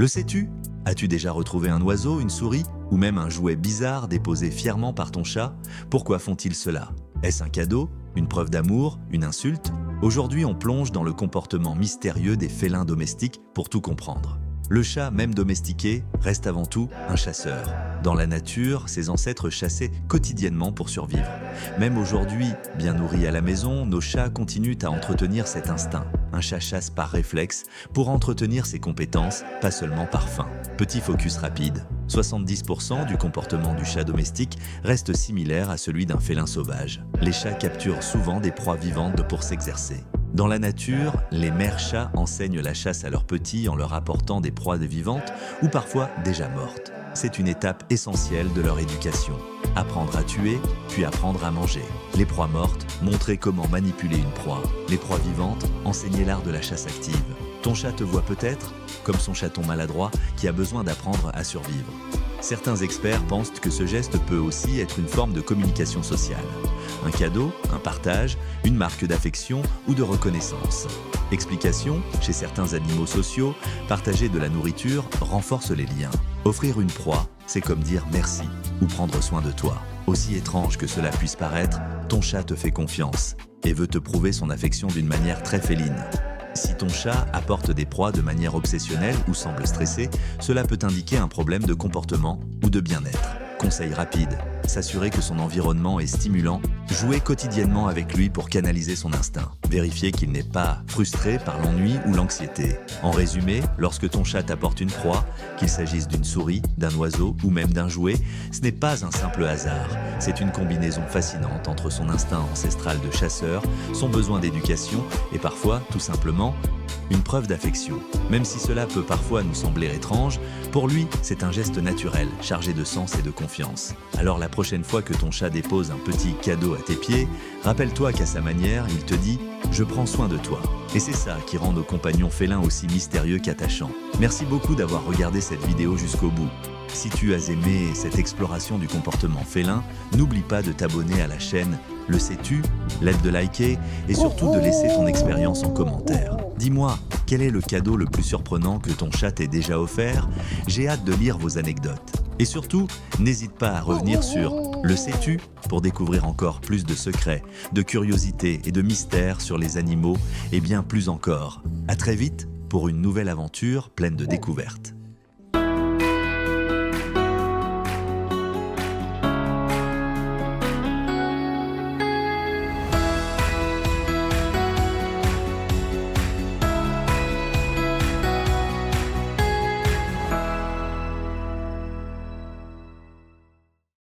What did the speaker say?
Le sais-tu? As-tu déjà retrouvé un oiseau, une souris ou même un jouet bizarre déposé fièrement par ton chat? Pourquoi font-ils cela? Est-ce un cadeau? Une preuve d'amour? Une insulte? Aujourd'hui, on plonge dans le comportement mystérieux des félins domestiques pour tout comprendre. Le chat, même domestiqué, reste avant tout un chasseur. Dans la nature, ses ancêtres chassaient quotidiennement pour survivre. Même aujourd'hui, bien nourris à la maison, nos chats continuent à entretenir cet instinct. Un chat chasse par réflexe pour entretenir ses compétences, pas seulement par faim. Petit focus rapide. 70% du comportement du chat domestique reste similaire à celui d'un félin sauvage. Les chats capturent souvent des proies vivantes pour s'exercer. Dans la nature, les mères chats enseignent la chasse à leurs petits en leur apportant des proies vivantes ou parfois déjà mortes. C'est une étape essentielle de leur éducation. Apprendre à tuer, puis apprendre à manger. Les proies mortes, montrer comment manipuler une proie. Les proies vivantes, enseigner l'art de la chasse active. Ton chat te voit peut-être comme son chaton maladroit qui a besoin d'apprendre à survivre. Certains experts pensent que ce geste peut aussi être une forme de communication sociale. Un cadeau, un partage, une marque d'affection ou de reconnaissance. Explication, chez certains animaux sociaux, partager de la nourriture renforce les liens. Offrir une proie, c'est comme dire merci ou prendre soin de toi. Aussi étrange que cela puisse paraître, ton chat te fait confiance et veut te prouver son affection d'une manière très féline. Si ton chat apporte des proies de manière obsessionnelle ou semble stressé, cela peut indiquer un problème de comportement ou de bien-être. Conseil rapide, s'assurer que son environnement est stimulant, jouer quotidiennement avec lui pour canaliser son instinct. Vérifier qu'il n'est pas frustré par l'ennui ou l'anxiété. En résumé, lorsque ton chat t'apporte une proie, qu'il s'agisse d'une souris, d'un oiseau ou même d'un jouet, ce n'est pas un simple hasard. C'est une combinaison fascinante entre son instinct ancestral de chasseur, son besoin d'éducation et parfois, tout simplement, une preuve d'affection. Même si cela peut parfois nous sembler étrange, pour lui, c'est un geste naturel, chargé de sens et de confiance. Alors la prochaine fois que ton chat dépose un petit cadeau à tes pieds, rappelle-toi qu'à sa manière, il te dit « Je prends soin de toi ». Et c'est ça qui rend nos compagnons félins aussi mystérieux qu'attachants. Merci beaucoup d'avoir regardé cette vidéo jusqu'au bout. Si tu as aimé cette exploration du comportement félin, n'oublie pas de t'abonner à la chaîne Le Sais-tu, l'aide de liker et surtout de laisser ton expérience en commentaire. Dis-moi, quel est le cadeau le plus surprenant que ton chat t'ait déjà offert? J'ai hâte de lire vos anecdotes. Et surtout, n'hésite pas à revenir sur Le Sais-tu pour découvrir encore plus de secrets, de curiosités et de mystères sur les animaux et bien plus encore. À très vite pour une nouvelle aventure pleine de découvertes.